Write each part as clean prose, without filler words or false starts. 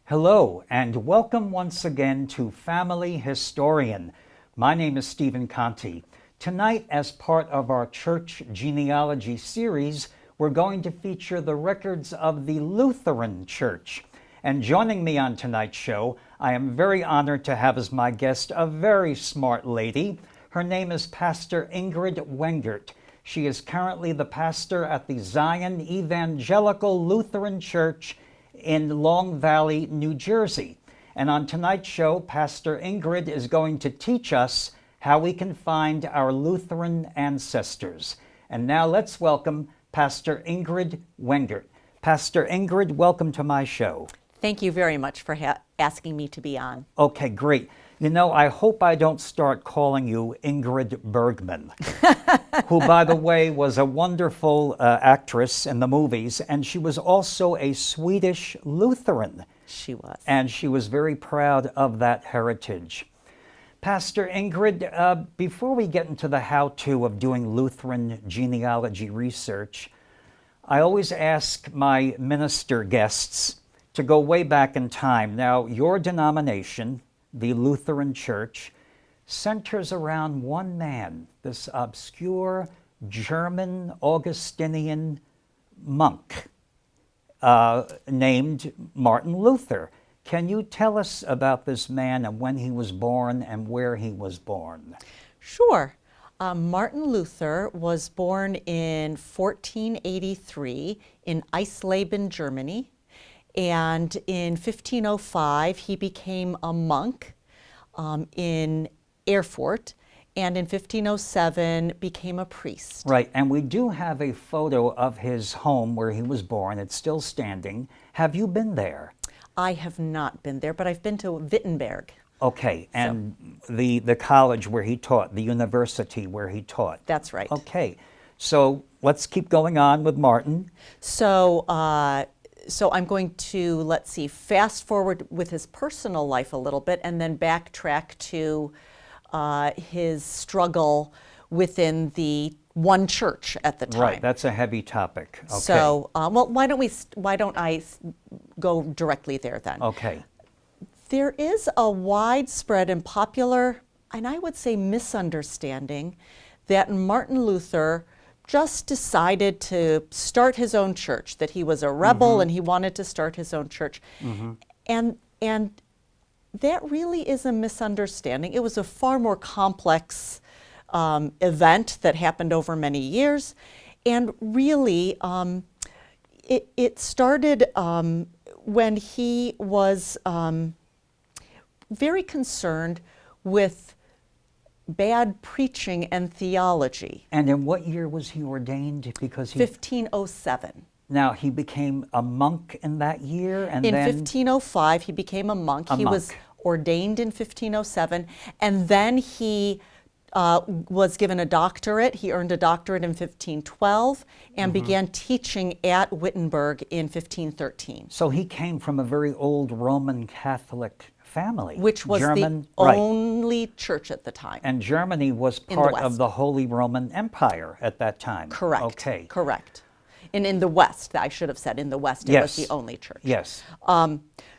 Hello, and welcome once again to Family Historian. My name is Stephen Conte. Tonight, as part of our church genealogy series, we're going to feature the records of the Lutheran Church. And joining me on tonight's show, I am very honored to have as my guest a very smart lady. Her name is Pastor Ingrid Wengert. She is currently the pastor at the Zion Evangelical Lutheran Church in Long Valley, New Jersey. And on tonight's show, Pastor Ingrid is going to teach us how we can find our Lutheran ancestors. And now let's welcome Pastor Ingrid Wengert. Pastor Ingrid, welcome to my show. Thank you very much for asking me to be on. Okay, great. You know, I hope I don't start calling you Ingrid Bergman, who, by the way, was a wonderful actress in the movies, and she was also a Swedish Lutheran. She was. And she was very proud of that heritage. Pastor Ingrid, before we get into the how-to of doing Lutheran genealogy research, I always ask my minister guests to go way back in time. Now, your denomination, the Lutheran Church, centers around one man, this obscure German Augustinian monk named Martin Luther. Can you tell us about this man and when he was born and where he was born? Sure. Martin Luther was born in 1483 in Eisleben, Germany. And in 1505, he became a monk in Erfurt, and in 1507 became a priest. Right, and we do have a photo of his home where he was born. It's still standing. Have you been there? I have not been there, but I've been to Wittenberg. Okay, and the college where he taught, the university where he taught. That's right. Okay, so let's keep going on with Martin. So I'm going to, fast forward with his personal life a little bit and then backtrack to his struggle within the one church at the time. Right, that's a heavy topic. Okay. So, why don't I go directly there then? Okay. There is a widespread and popular, and I would say misunderstanding, that Martin Luther just decided to start his own church, that he was a rebel and he wanted to start his own church. And that really is a misunderstanding. It was a far more complex event that happened over many years. And really, it started when he was very concerned with bad preaching and theology. And in what year was he ordained? Because he 1507. Now, he became a monk in that year, and in then 1505 he became a monk. He was ordained in 1507, and then he was given a doctorate. He earned a doctorate in 1512 and began teaching at Wittenberg in 1513. So he came from a very old Roman Catholic family. Which was German, the only church at the time. And Germany was part of the Holy Roman Empire at that time. Correct. Okay. Correct. And in the West, I should have said in the West, it was the only church. Yes.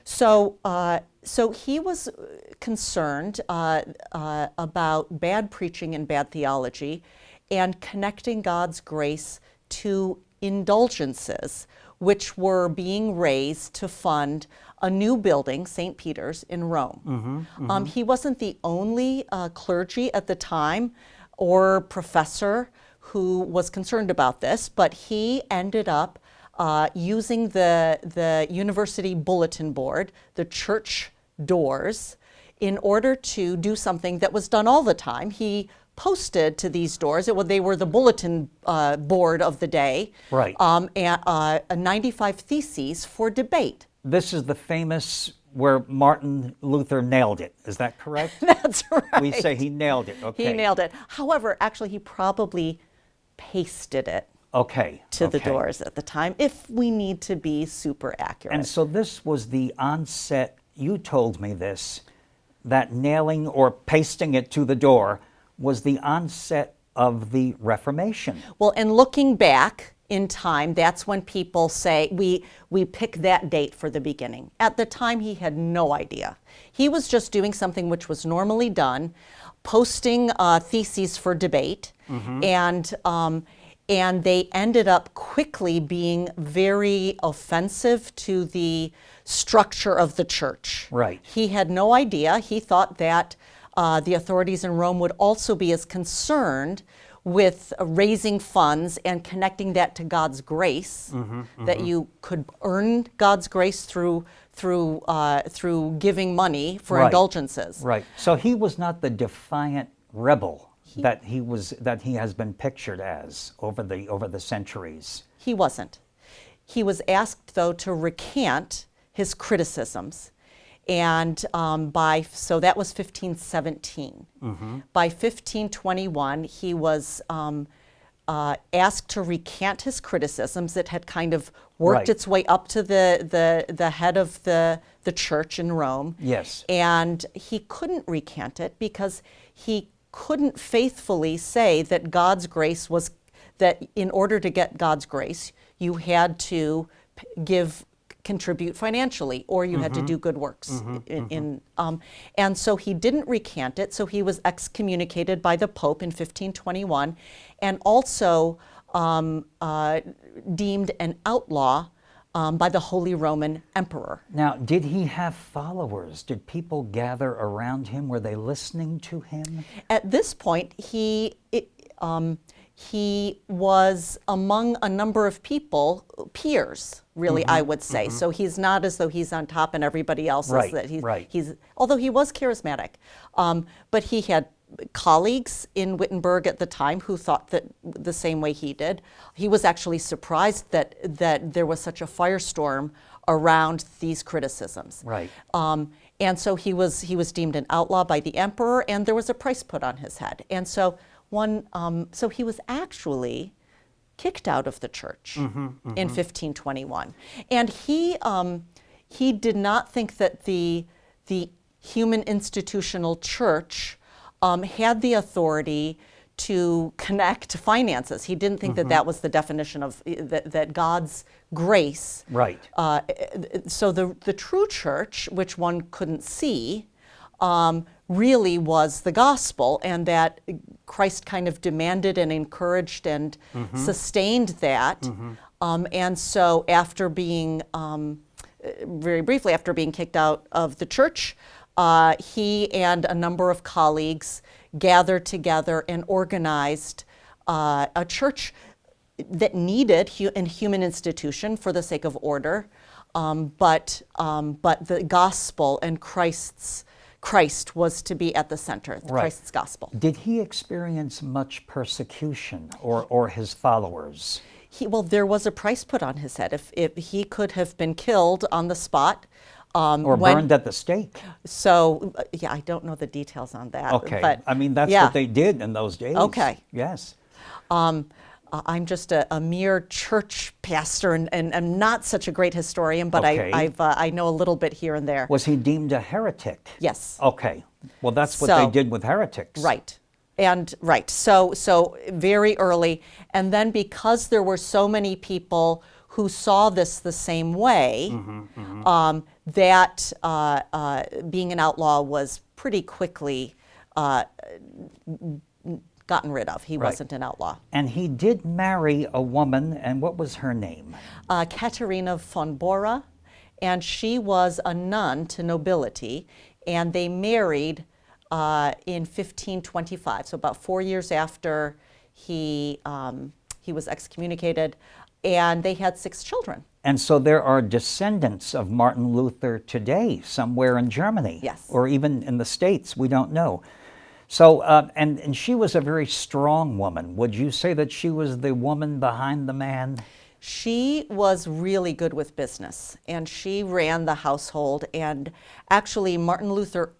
So he was concerned about bad preaching and bad theology and connecting God's grace to indulgences, which were being raised to fund a new building, St. Peter's, in Rome. He wasn't the only clergy at the time or professor who was concerned about this, but he ended up using the university bulletin board, the church doors, in order to do something that was done all the time. He posted to these doors, they were the bulletin board of the day, right? 95 theses for debate. This is the famous where Martin Luther nailed it. Is that correct? That's right. We say he nailed it. Okay. He nailed it. However, actually, he probably pasted it to the doors at the time, if we need to be super accurate. And so this was the onset, you told me this, that nailing or pasting it to the door was the onset of the Reformation. Well, and looking back, in time. That's when people say, we pick that date for the beginning. At the time, he had no idea. He was just doing something which was normally done, posting theses for debate, and they ended up quickly being very offensive to the structure of the church. Right. He had no idea. He thought that the authorities in Rome would also be as concerned with raising funds and connecting that to God's grace, that you could earn God's grace through giving money for indulgences. Right. So he was not the defiant rebel that he has been pictured as over the centuries. He wasn't. He was asked, though, to recant his criticisms, and so that was 1517. By 1521, he was asked to recant his criticisms. It had kind of worked its way up to the head of the church in Rome. Yes. And he couldn't recant it because he couldn't faithfully say that God's grace was, that in order to get God's grace, you had to contribute financially, or you had to do good works. And so he didn't recant it, so he was excommunicated by the Pope in 1521, and also deemed an outlaw by the Holy Roman Emperor. Now, did he have followers? Did people gather around him? Were they listening to him? At this point, he was among a number of people, peers, really, I would say. So he's not as though he's on top and everybody else is that he's, although he was charismatic. But he had colleagues in Wittenberg at the time who thought that the same way he did. He was actually surprised that there was such a firestorm around these criticisms. Right. And so he was deemed an outlaw by the emperor, and there was a price put on his head. And so so he was actually kicked out of the church in 1521, and he did not think that the human institutional church had the authority to connect finances. He didn't think that was the definition of that God's grace. Right. So the true church, which one couldn't see, really was the gospel, and that Christ kind of demanded and encouraged and sustained that. And so after being, very briefly, after being kicked out of the church, he and a number of colleagues gathered together and organized a church that needed a human institution for the sake of order, but the gospel and Christ was to be at the center, Christ's gospel. Did he experience much persecution, or his followers? Well, there was a price put on his head. If he could have been killed on the spot. Or burned at the stake. So, yeah, I don't know the details on that. Okay, but, I mean, that's what they did in those days. Okay. Yes. I'm just a mere church pastor and I'm not such a great historian, but I know a little bit here and there. Was he deemed a heretic? Yes. Okay. Well, that's what they did with heretics. Right. So very early, and then because there were so many people who saw this the same way, that being an outlaw was pretty quickly gotten rid of. He wasn't an outlaw. And he did marry a woman, and what was her name? Katharina von Bora, and she was a nun to nobility, and they married in 1525, so about 4 years after he was excommunicated, and they had 6 children. And so there are descendants of Martin Luther today, somewhere in Germany. Yes. Or even in the States, we don't know. So, and she was a very strong woman. Would you say that she was the woman behind the man? She was really good with business, and she ran the household, and actually Martin Luther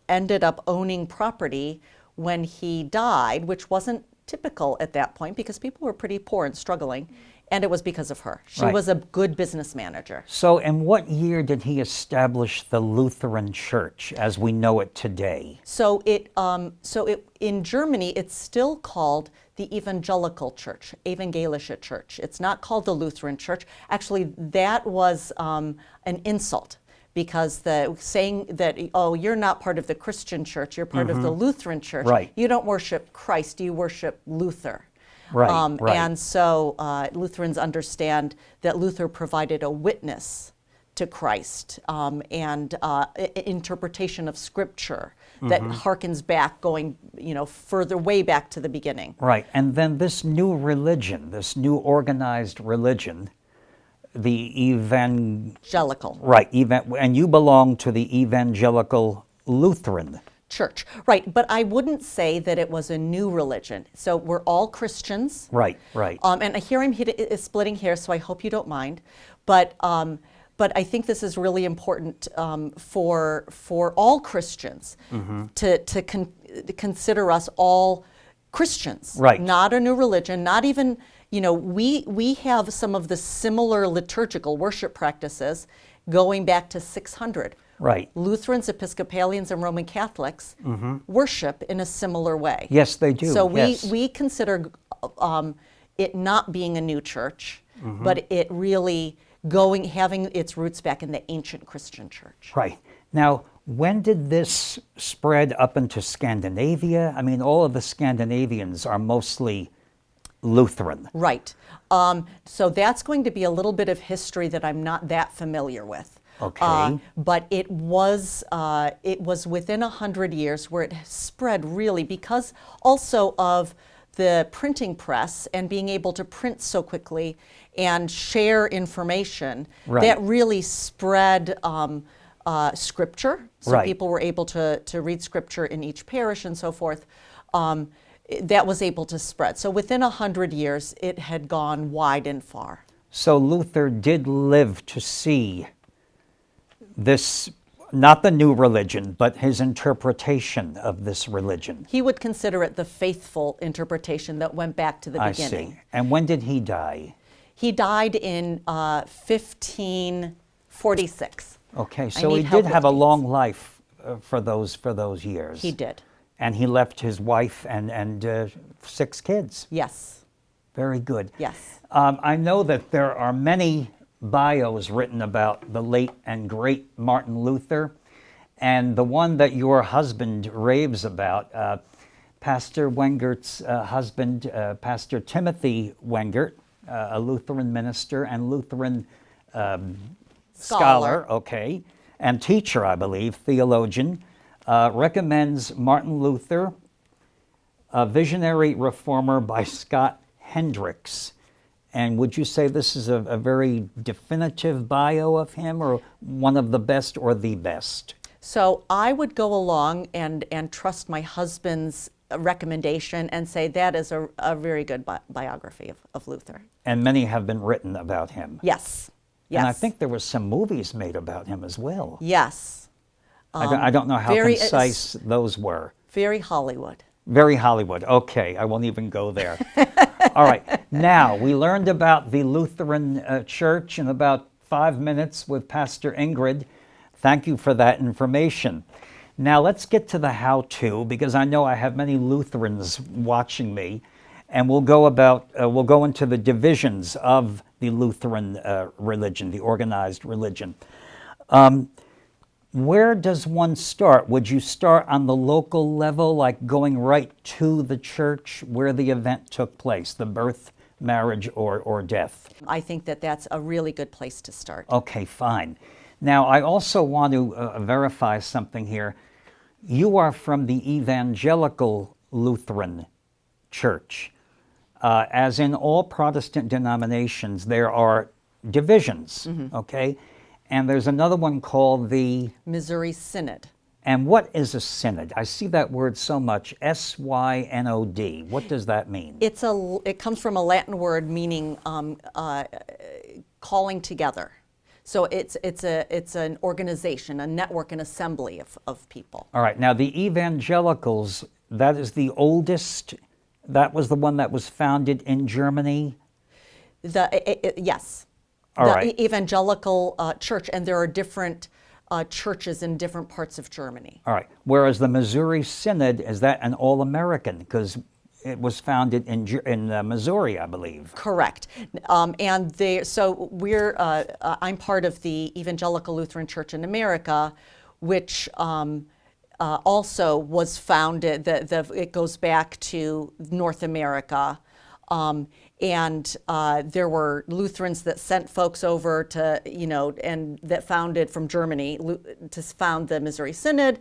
ended up owning property when he died, which wasn't typical at that point because people were pretty poor and struggling. And it was because of her. She Right. was a good business manager. So in what year did he establish the Lutheran Church as we know it today? So in Germany, it's still called the Evangelical Church, Evangelische Church. It's not called the Lutheran Church. Actually, that was an insult, because the saying that, oh, you're not part of the Christian church, you're part of the Lutheran Church. Right. You don't worship Christ, you worship Luther. Right, right. And so Lutherans understand that Luther provided a witness to Christ and interpretation of Scripture that harkens back, going further, way back to the beginning. Right, and then this new religion, this new organized religion, the Evangelical. Right, and you belong to the Evangelical Lutheran Church. Right, but I wouldn't say that it was a new religion. So we're all Christians. Right, right. And here I'm splitting hairs, so I hope you don't mind. But I think this is really important for all Christians to consider us all Christians. Right. Not a new religion, not even, we have some of the similar liturgical worship practices going back to 600. Right. Lutherans, Episcopalians, and Roman Catholics worship in a similar way. Yes, they do. So yes. we consider it not being a new church, but it really having its roots back in the ancient Christian church. Right. Now, when did this spread up into Scandinavia? I mean, all of the Scandinavians are mostly Lutheran. Right. So that's going to be a little bit of history that I'm not that familiar with. Okay. But it was within 100 years where it spread, really, because also of the printing press and being able to print so quickly and share information. Right. That really spread Scripture. So Right. people were able to read Scripture in each parish and so forth. That was able to spread. So within 100 years, it had gone wide and far. So Luther did live to see this, not the new religion, but his interpretation of this religion. He would consider it the faithful interpretation that went back to the beginning. I see. And when did he die? He died in 1546. Okay, so he need help did have with a dates. long life for those years. He did. And he left his wife and 6 kids. Yes. Very good. Yes. I know that there are many bios written about the late and great Martin Luther, and the one that your husband raves about, Pastor Wengert's husband, Pastor Timothy Wengert, a Lutheran minister and Lutheran scholar, okay, and teacher, I believe, theologian, recommends Martin Luther, a visionary reformer by Scott Hendricks. And would you say this is a very definitive bio of him, or one of the best or the best? So I would go along and trust my husband's recommendation and say that is a very good biography of Luther. And many have been written about him. Yes. Yes. And I think there were some movies made about him as well. Yes. I don't know how concise those were. Very Hollywood. Very Hollywood. Okay, I won't even go there. All right. Now, we learned about the Lutheran Church in about 5 minutes with Pastor Ingrid. Thank you for that information. Now, let's get to the how-to, because I know I have many Lutherans watching me, and we'll go into the divisions of the Lutheran religion, the organized religion. Where does one start? Would you start on the local level, like going right to the church where the event took place, the birth, marriage, or death? I think that that's a really good place to start. Okay, fine. Now, I also want to verify something here. You are from the Evangelical Lutheran Church. As in all Protestant denominations, there are divisions, okay? And there's another one called the Missouri Synod. And what is a synod? I see that word so much, S-Y-N-O-D. What does that mean? It comes from a Latin word meaning calling together. So it's an organization, a network, an assembly of people. All right. Now, the evangelicals, that is the oldest. That was the one that was founded in Germany. Yes. All The right. Evangelical Church, and there are different churches in different parts of Germany. All right. Whereas the Missouri Synod, is that an all-American? Because it was founded in Missouri, I believe. Correct. So I'm part of the Evangelical Lutheran Church in America, which also was founded, it goes back to North America. There were Lutherans that sent folks over to, and that founded from Germany to found the Missouri Synod,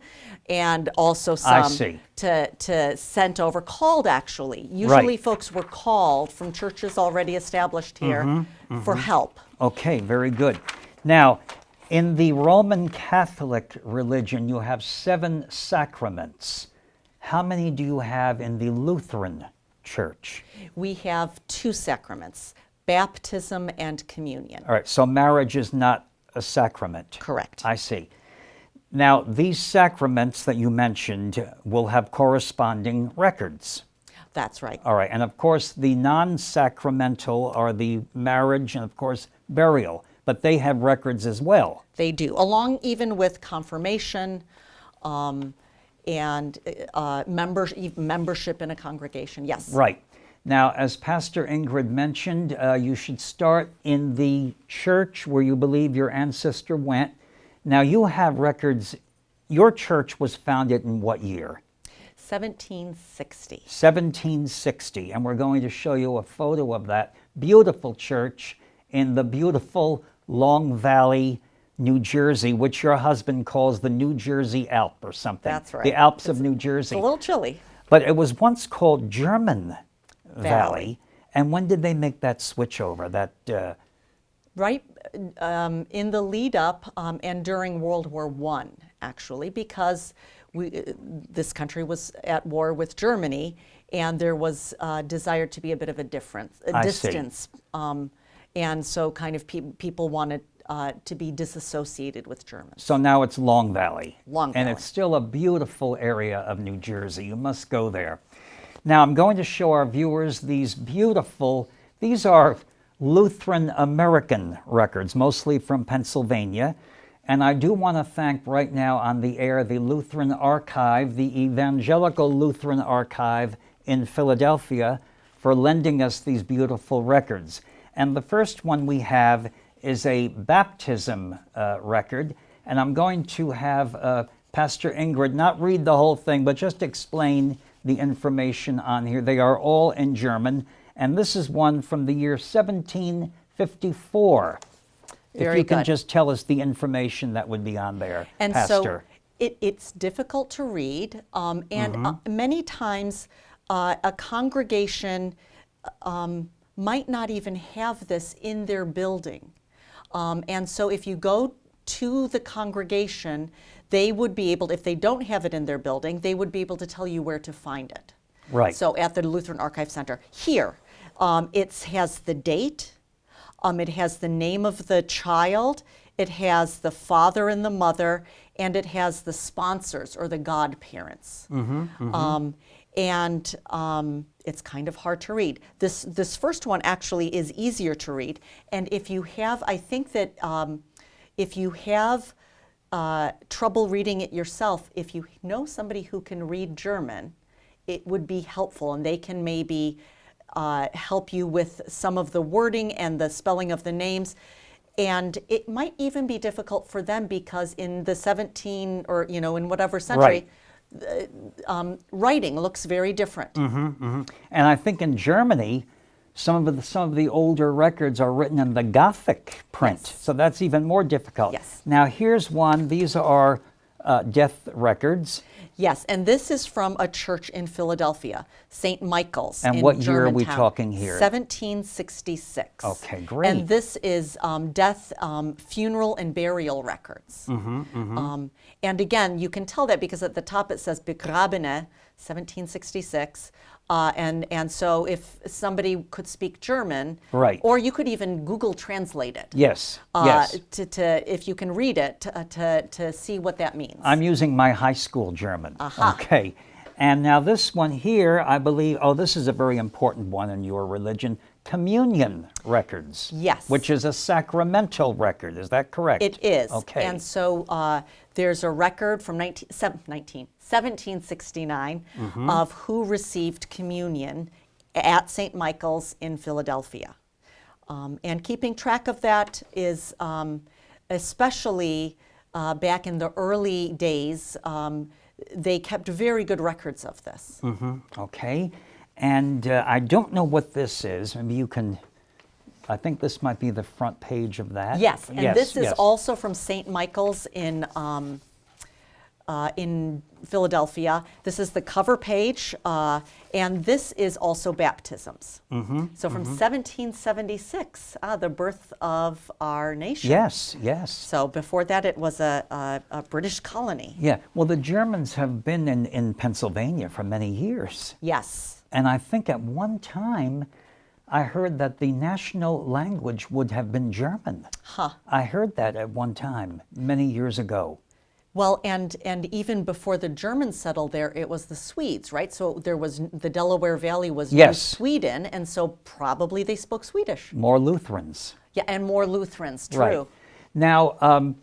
and also some to sent over, called actually. Usually folks were called from churches already established here for help. Okay, very good. Now, in the Roman Catholic religion, you have 7 sacraments. How many do you have in the Lutheran Church? We have 2 sacraments, baptism and communion. All right, so marriage is not a sacrament. Correct. I see. Now, these sacraments that you mentioned will have corresponding records. That's right. All right, and of course, the non-sacramental are the marriage and, of course, burial, but they have records as well. They do, along even with confirmation, and membership in a congregation, yes. Right. Now, as Pastor Ingrid mentioned, you should start in the church where you believe your ancestor went. Now, you have records. Your church was founded in what year? 1760. 1760, and we're going to show you a photo of that beautiful church in the beautiful Long Valley, New Jersey, which your husband calls the New Jersey Alp or something. That's right. The Alps of New Jersey. It's a little chilly. But it was once called German Valley. And when did they make that switch over? Right in the lead up and during World War I, actually, because this country was at war with Germany, and there was desire to be a bit of a distance. And so kind of people wanted to be disassociated with Germans. So now it's Long Valley. Long Valley. And it's still a beautiful area of New Jersey. You must go there. Now I'm going to show our viewers these are Lutheran American records, mostly from Pennsylvania. And I do want to thank right now on the air the Lutheran Archive, the Evangelical Lutheran Archive in Philadelphia, for lending us these beautiful records. And the first one we have is a baptism record. And I'm going to have Pastor Ingrid not read the whole thing, but just explain the information on here. They are all in German. And this is one from the year 1754. If you can just tell us the information that would be on there, and Pastor. So it's difficult to read, and many times a congregation might not even have this in their building. And so if you go to the congregation, they would be able, if they don't have it in their building, they would be able to tell you where to find it. Right. So at the Lutheran Archive Center. Here, it has the date, it has the name of the child, it has the father and the mother, and it has the sponsors or the godparents. It's kind of hard to read. This first one actually is easier to read. And if you have, I think that if you have trouble reading it yourself, if you know somebody who can read German, it would be helpful, and they can maybe help you with some of the wording and the spelling of the names. And it might even be difficult for them because in the 17 or in whatever century, writing looks very different. And I think in Germany, some of the older records are written in the Gothic print, so that's even more difficult. Yes. Now here's one. These are death records. Yes, and this is from a church in Philadelphia, St. Michael's. And in what year are we Germantown, talking here? 1766. Okay, great. And this is death, funeral, and burial records. And again, you can tell that because at the top it says Begrabene, 1766. And so if somebody could speak German, right, or you could even Google translate it. Yes, if you can read it, to see what that means. I'm using my high school German. Okay. And now this one here, I believe, this is a very important one in your religion, communion records. Yes. Which is a sacramental record. Is that correct? It is. Okay. And so there's a record from 1769 of who received communion at St. Michael's in Philadelphia. And keeping track of that is especially back in the early days, they kept very good records of this. Okay. And I don't know what this is. Maybe you can, I think this might be the front page of that. Yes, and this is yes. also from St. Michael's in Philadelphia. This is the cover page, and this is also baptisms. So from 1776, the birth of our nation. Yes, yes. So before that, it was a British colony. Yeah. Well, the Germans have been in Pennsylvania for many years. Yes. And I think at one time, I heard that the national language would have been German. Huh. I heard that at one time, many years ago. Well, and even before the Germans settled there, it was the Swedes, right? So there was the Delaware Valley was New Yes. Sweden, and so probably they spoke Swedish. More Lutherans. Yeah, and more Lutherans, true. Right. Now,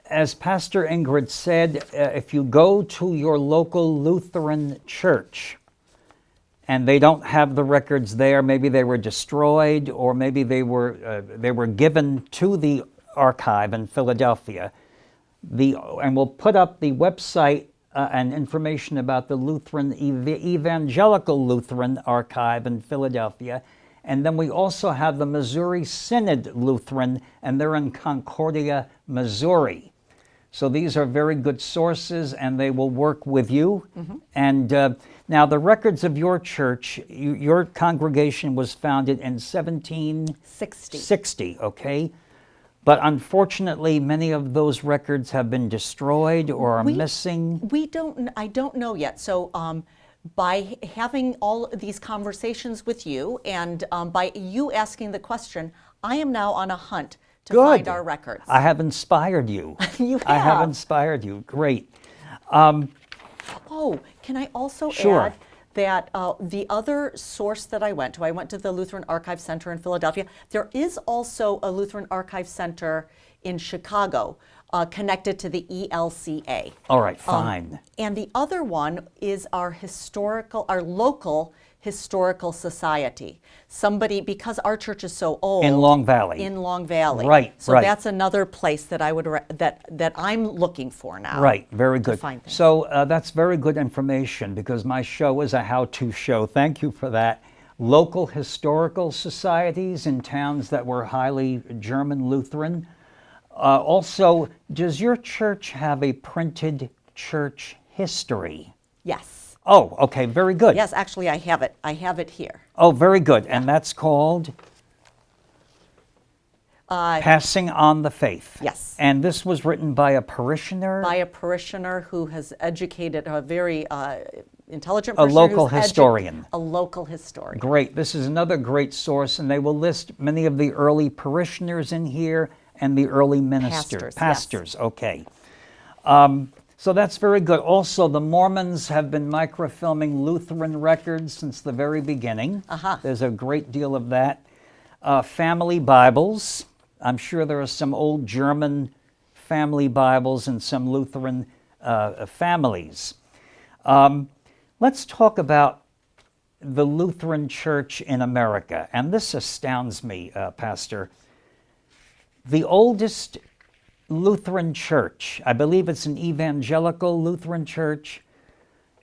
as Pastor Ingrid said, if you go to your local Lutheran church and they don't have the records there, maybe they were destroyed, or maybe they were given to the archive in Philadelphia. And we'll put up the website and information about the Lutheran, Evangelical Lutheran Archive in Philadelphia. And then we also have the Missouri Synod Lutheran, and they're in Concordia, Missouri. So these are very good sources, and they will work with you. And now the records of your church, your congregation was founded in 1760, okay? But unfortunately, many of those records have been destroyed or are missing. I don't know yet. So by having all these conversations with you and by you asking the question, I am now on a hunt to find our records. I have inspired you. You have. I have inspired you. Great. Oh, can I also Sure. add that the other source that I went to the Lutheran Archive Center in Philadelphia. There is also a Lutheran Archive Center in Chicago connected to the ELCA. All right, fine. And the other one is our local historical society. Because our church is so old. In Long Valley. In Long Valley. Right, So right. that's another place that I would that I'm looking for now. Right, very good. find things. So that's very good information, because my show is a how-to show. Thank you for that. Local historical societies in towns that were highly German Lutheran. Also, does your church have a printed church history? Yes. Oh, okay, very good. Yes, actually, I have it. I have it here. Oh, very good. And that's called Passing on the Faith. Yes. And this was written by a parishioner? By a parishioner who has educated a very intelligent A parishioner. local historian. A local historian. Great. This is another great source, and they will list many of the early parishioners in here and the early ministers. Pastors, yes. Okay. So that's very good. Also, the Mormons have been microfilming Lutheran records since the very beginning. There's a great deal of that. Family Bibles. I'm sure there are some old German family Bibles in some Lutheran families. Let's talk about the Lutheran Church in America. And this astounds me, Pastor. The oldest Lutheran church, I believe it's an Evangelical Lutheran church,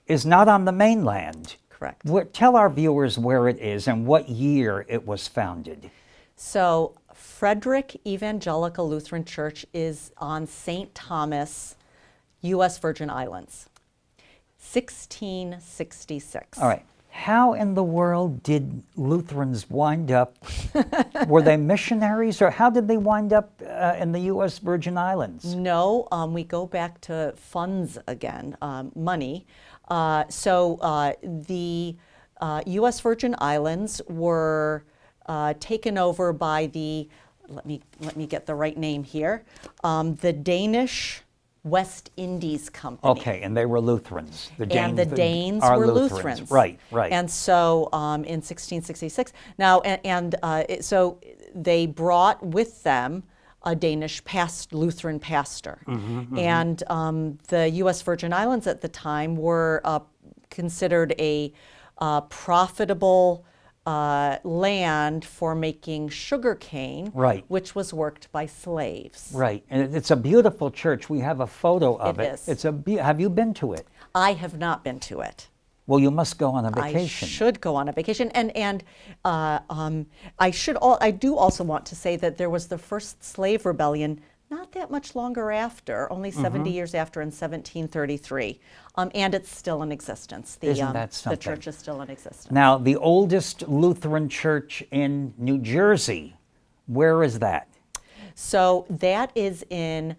is not on the mainland. Correct. Tell our viewers where it is and what year it was founded. So, Frederick Evangelical Lutheran Church is on St. Thomas, U.S. Virgin Islands, 1666. All right. How in the world did Lutherans wind up? Were they missionaries, or how did they wind up in the U.S. Virgin Islands? No, we go back to funds again, money. So the U.S. Virgin Islands were taken over by the, let me get the right name here, the Danish West Indies Company. Okay, and they were Lutherans. The And the Danes are were Lutherans. Right, right. And so in 1666, now, so they brought with them a Danish Lutheran pastor. And the U.S. Virgin Islands at the time were considered a profitable land for making sugar cane, Right. which was worked by slaves. Right, and it's a beautiful church. We have a photo of It it. is. Have you been to it? I have not been to it. Well, you must go on a I vacation. should go on a vacation, and I do also want to say that there was the first slave rebellion not that much longer after, only 70 years after, in 1733, and it's still in existence. Isn't that The something? church is still in existence. Now, the oldest Lutheran church in New Jersey, where is that? So that is in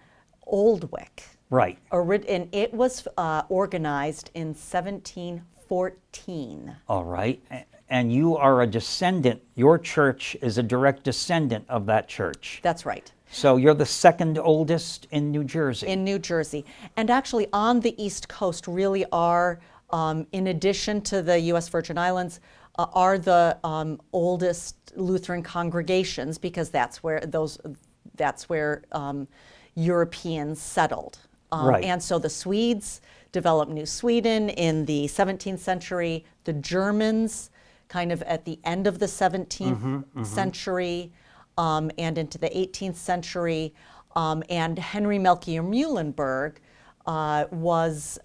Oldwick. Right. And it was organized in 1714. All right. And you are a descendant. Your church is a direct descendant of that church. That's right. So you're the second oldest in New Jersey. In New Jersey. And actually on the East Coast really are, in addition to the U.S. Virgin Islands, are the oldest Lutheran congregations, because that's where Europeans settled. Right. And so the Swedes developed New Sweden in the 17th century, the Germans kind of at the end of the 17th century, and into the 18th century, and Henry Melchior Muhlenberg was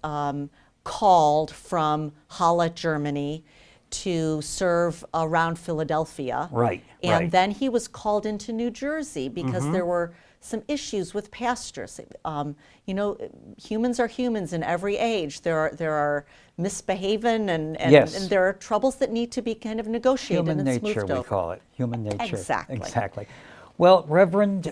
called from Halle, Germany, to serve around Philadelphia. Right, And right. then he was called into New Jersey because there were some issues with pastors. Humans are humans in every age. There are misbehaving and Yes. there are troubles that need to be kind of negotiated Human and nature, smoothed we over. call it. Human nature. Exactly. Exactly. Well, Reverend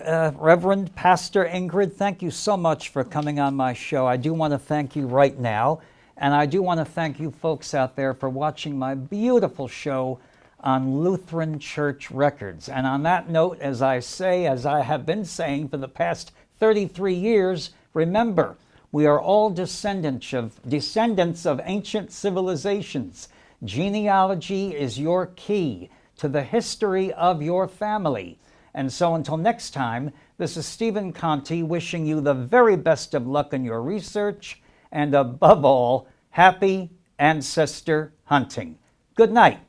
Pastor Ingrid, thank you so much for coming on my show. I do want to thank you right now, and I do want to thank you folks out there for watching my beautiful show on Lutheran Church Records. And on that note, as I have been saying for the past 33 years, remember, we are all descendants of ancient civilizations. Genealogy is your key to the history of your family. And so until next time, this is Stephen Conte wishing you the very best of luck in your research, and above all, happy ancestor hunting. Good night.